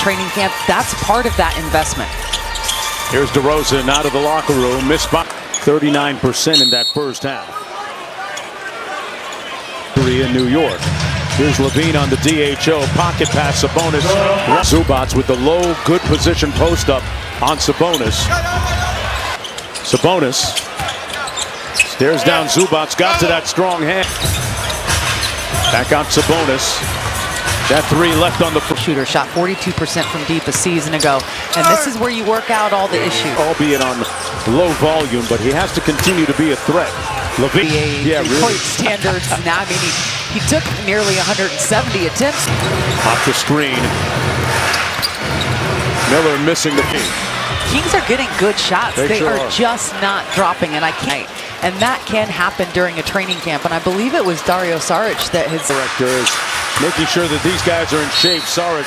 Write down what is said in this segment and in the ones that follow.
training camp. That's part of that investment. Here's DeRozan out of the locker room. Missed by 39% in that first half. 3 in New York. Here's Levine on the DHO. Pocket pass, Sabonis. Zubac with the low, good position post up on Sabonis. Sabonis stares down Zubac. Got to that strong hand. Back out Sabonis. That 3 left on the shooter. Shot 42% from deep a season ago. And this is where you work out all the issues. Albeit on low volume, but he has to continue to be a threat. Levine, yeah, really. Point standards. Now, I mean, he took nearly 170 attempts. Off the screen. Miller missing the key. Kings are getting good shots. They sure are just not dropping, and I can't. And that can happen during a training camp. And I believe it was Dario Saric that his director is making sure that these guys are in shape. Saric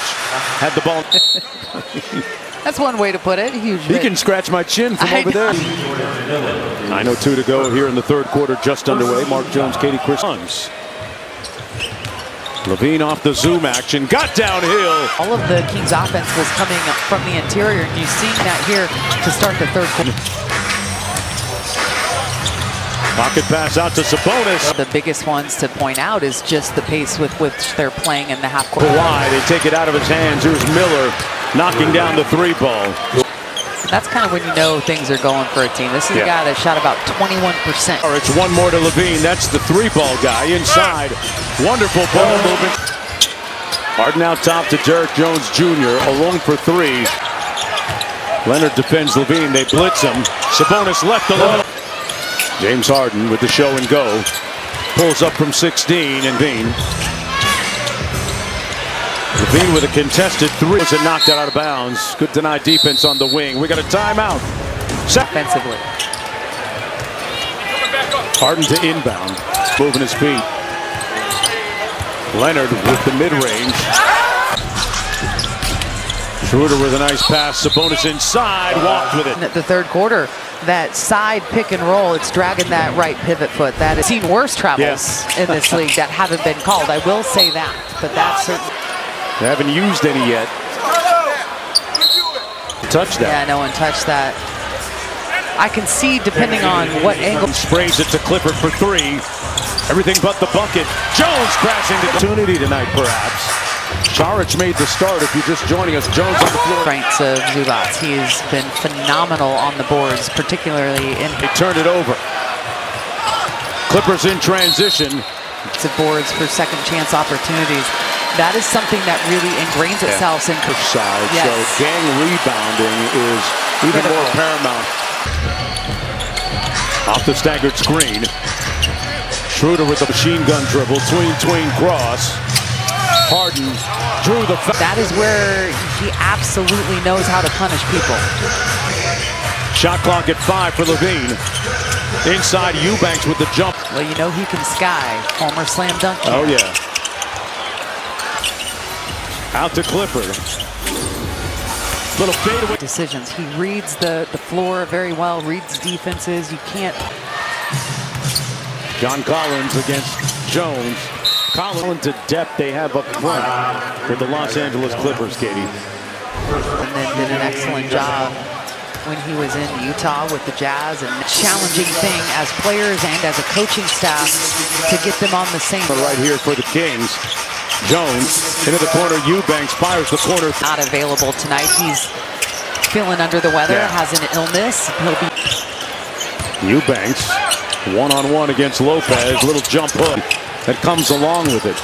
had the ball. That's one way to put it. Huge. He can scratch my chin from over there. 9:02 to go here in the third quarter, just underway. Mark Jones, Katie Chris. Levine off the zoom action, got downhill. All of the Kings offense was coming from the interior, and you've seen that here to start the third quarter. Pocket pass out to Sabonis. The biggest ones to point out is just the pace with which they're playing in the half court. Why they take it out of his hands. Here's Miller knocking down the 3 ball. That's kind of when you know things are going for a team. This is a guy that shot about 21%. It's one more to Levine. That's the 3 ball guy inside. Wonderful ball movement. Harden out top to Derrick Jones Jr. alone for 3. Leonard defends Levine. They blitz him. Sabonis left alone. James Harden with the show and go. Pulls up from 16 and Levine with a contested 3. And knocked it out of bounds. Good denied defense on the wing. We got a timeout. Offensively. Harden to inbound. Moving his feet. Leonard with the mid-range. Schroeder with a nice pass. Sabonis inside. Walked with it. The third quarter, that side pick and roll, it's dragging that right pivot foot. That has seen worse travels in this league that haven't been called. I will say that. But that's certainly. They haven't used any yet. Touch that. Yeah, no one touched that. I can see, depending on what angle. Sprays it to Clifford for 3. Everything but the bucket. Jones crashing the opportunity tonight, perhaps. Saric made the start. If you're just joining us, Jones on the floor. Strengths of Zubac. He's been phenomenal on the boards, particularly in. He turned it over. Clippers in transition. To boards for second chance opportunities. That is something that really ingrains itself in side. Yes. So gang rebounding is even more paramount. Off the staggered screen. Schroeder with the machine gun dribble. Tween cross. Harden drew the. That is where he absolutely knows how to punish people. Shot clock at 5 for Levine. Inside Eubanks with the jump. Well, you know he can sky. Homer slam dunk. Oh yeah. Out to Clifford. Little fadeaway. Decisions. He reads the floor very well, reads defenses. You can't. John Collins against Jones. Collins to depth they have up front with the Los Angeles Clippers, Katie. And then did an excellent job when he was in Utah with the Jazz, and challenging thing as players and as a coaching staff to get them on the same. But right here for the Kings. Jones into the corner. Eubanks fires the corner. Not available tonight. He's feeling under the weather. Has an illness. He'll be. Eubanks one-on-one against Lopez. Little jump hook that comes along with it.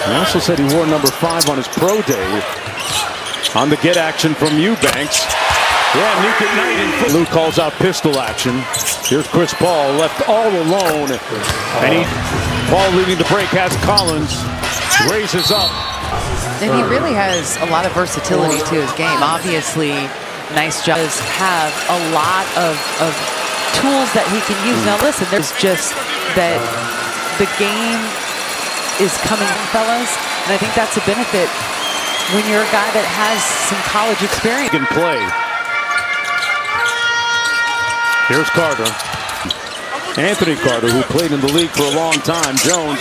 I also said he wore number 5 on his pro day. On the get action from Eubanks. Yeah, Nuke at night. Lou calls out pistol action. Here's Chris Paul left all alone, and Paul leading the break has Collins. Raises up. And he really has a lot of versatility to his game. Obviously, nice job. Does have a lot of tools that he can use. Now listen, there's just that the game is coming, fellas, and I think that's a benefit when you're a guy that has some college experience. Can play. Here's Carter. Anthony Carter, who played in the league for a long time. Jones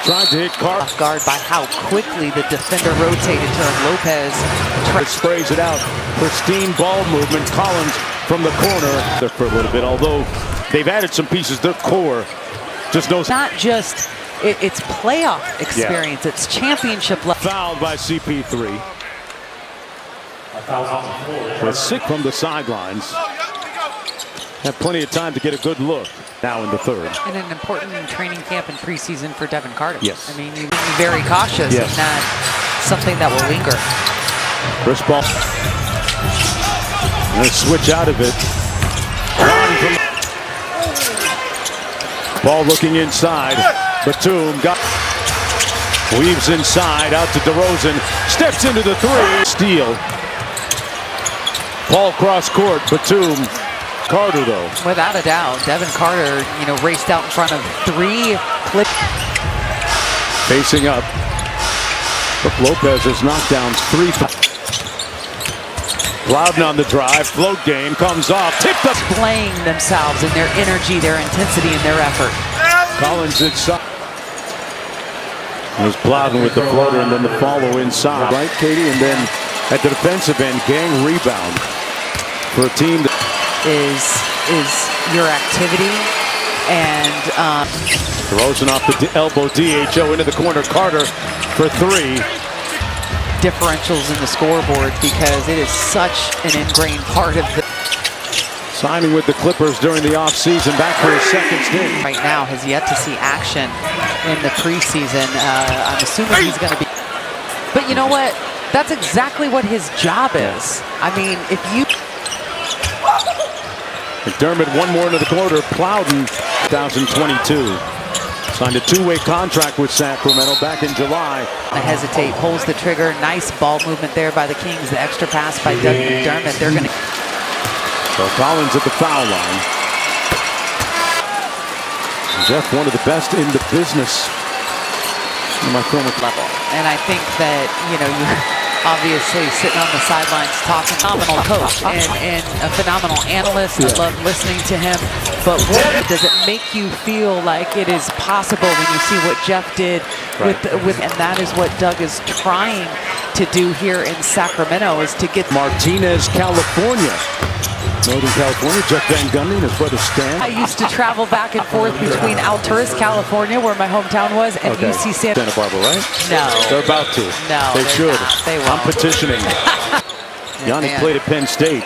Tried to hit Carter. Off guard by how quickly the defender rotated to Lopez. Sprays it out. Pristine ball movement. Collins from the corner. There for a little bit, although they've added some pieces. Their core just knows. Not just it's playoff experience. It's championship level. Fouled by CP3. With sick from the sidelines. Have plenty of time to get a good look now in the third. And an important training camp and preseason for Devin Carter. Yes. I mean, you be very cautious and not something that will linger. First ball. And a switch out of it. Ball looking inside. Batum weaves inside out to DeRozan. Steps into the three. Steal. Ball cross court. Batum. Carter, though. Without a doubt, Devin Carter, raced out in front of three clip. Facing up. But Lopez has knocked down three. Loudon on the drive. Float game comes off. Tipped up. Displaying themselves and their energy, their intensity, and their effort. Collins inside. There's Plowden with the floater and then the follow inside. Right, Katie? And then at the defensive end, gang rebound for a team that is your activity. And DeRozan off the elbow, DHO into the corner. Carter for three. Differentials in the scoreboard because it is such an ingrained part of the. Signing with the Clippers during the offseason, back for his second stint. Right now has yet to see action in the preseason. I'm assuming he's going to be. But you know what? That's exactly what his job is. I mean, if you. McDermott one more into the quarter. Plowden, 2022. Signed a two-way contract with Sacramento back in July. Hesitate, pulls the trigger. Nice ball movement there by the Kings. The extra pass by Doug McDermott. They're going to. So Collins at the foul line. Jeff, one of the best in the business in my former level. And I think that, you're obviously sitting on the sidelines talking. Phenomenal coach and a phenomenal analyst. I love listening to him. But does it make you feel like it is possible when you see what Jeff did with and that is what Doug is trying to do here in Sacramento, is to get Martinez, California. Northern California, Jeff Van Gundy and his brother Stan. I used to travel back and forth between Alturas, California, where my hometown was, and UC Santa Barbara, right? No. They're about to. No, they should. Not. They won't. I'm petitioning. Yanni played at Penn State.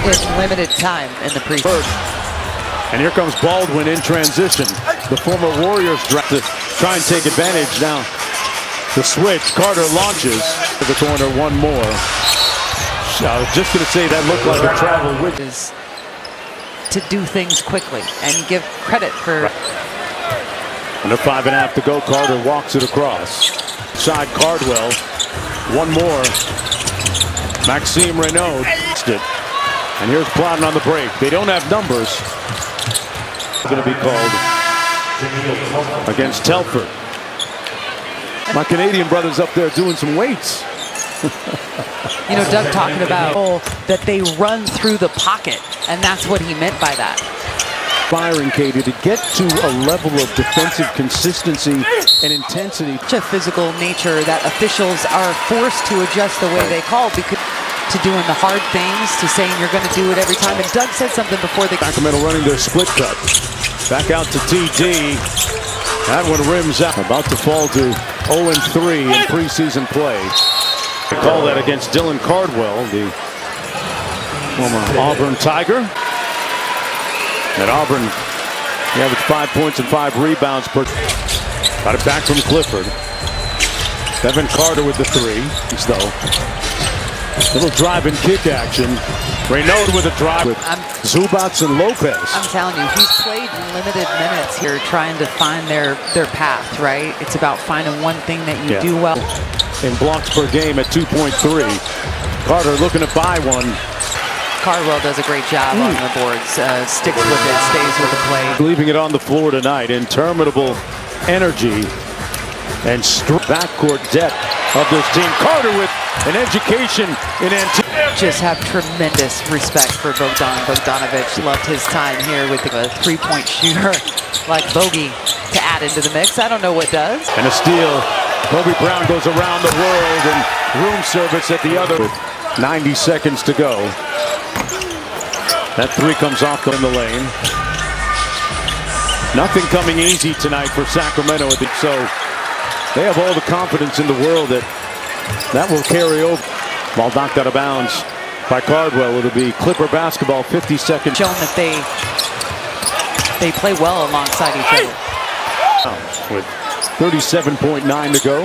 In limited time in the preseason. And here comes Baldwin in transition. The former Warriors draft to try and take advantage now. The switch, Carter launches to the corner, one more. I was just going to say that looked like a travel with is to do things quickly and give credit for. Under 5.5 to go. Carter walks it across. Side Cardwell. One more. Maxime Renaud. And here's Plowden on the break. They don't have numbers. Going to be called against Telford. My Canadian brother's up there doing some weights. Doug talking about that they run through the pocket, and that's what he meant by that. Firing Katie to get to a level of defensive consistency and intensity. Such a physical nature that officials are forced to adjust the way they call, because to doing the hard things, to saying you're going to do it every time. And Doug said something before the Sacramento running their split cut. Back out to TD. That one rims out. About to fall to 0-3 in preseason play. They call that against Dylan Cardwell, the former Auburn Tiger. At Auburn, he averaged 5 points and 5 rebounds per. Got it back from Clifford. Devin Carter with the three. Though. Little drive and kick action. Renaud with a drive with Zubats and Lopez. I'm telling you, he's played limited minutes here trying to find their path, right? It's about finding one thing that you do well. In blocks per game at 2.3. Carter looking to buy one. Cardwell does a great job on the boards. Sticks with it, stays with the play. Leaving it on the floor tonight. Interminable energy and backcourt depth of this team. Carter with an education in Antioch. Just have tremendous respect for Bogdanovich. Loved his time here with a three-point shooter like Bogey to add. that into the mix. I don't know what does. And a steal. Kobe Brown goes around the world and room service at the other with 90 seconds to go. That three comes off in the lane. Nothing coming easy tonight for Sacramento. So they have all the confidence in the world that will carry over. Ball knocked out of bounds by Cardwell. It'll be Clipper basketball, 50 seconds. Shown that they play well alongside each other. With 37.9 to go.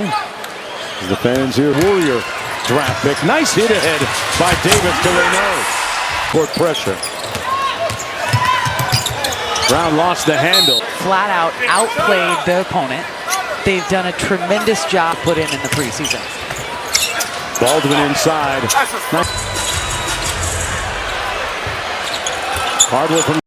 The fans here. Warrior draft pick. Nice hit ahead by Davis to Renaud. Court pressure. Brown lost the handle. Flat out outplayed the opponent. They've done a tremendous job put in the preseason. Baldwin inside. Hardwood from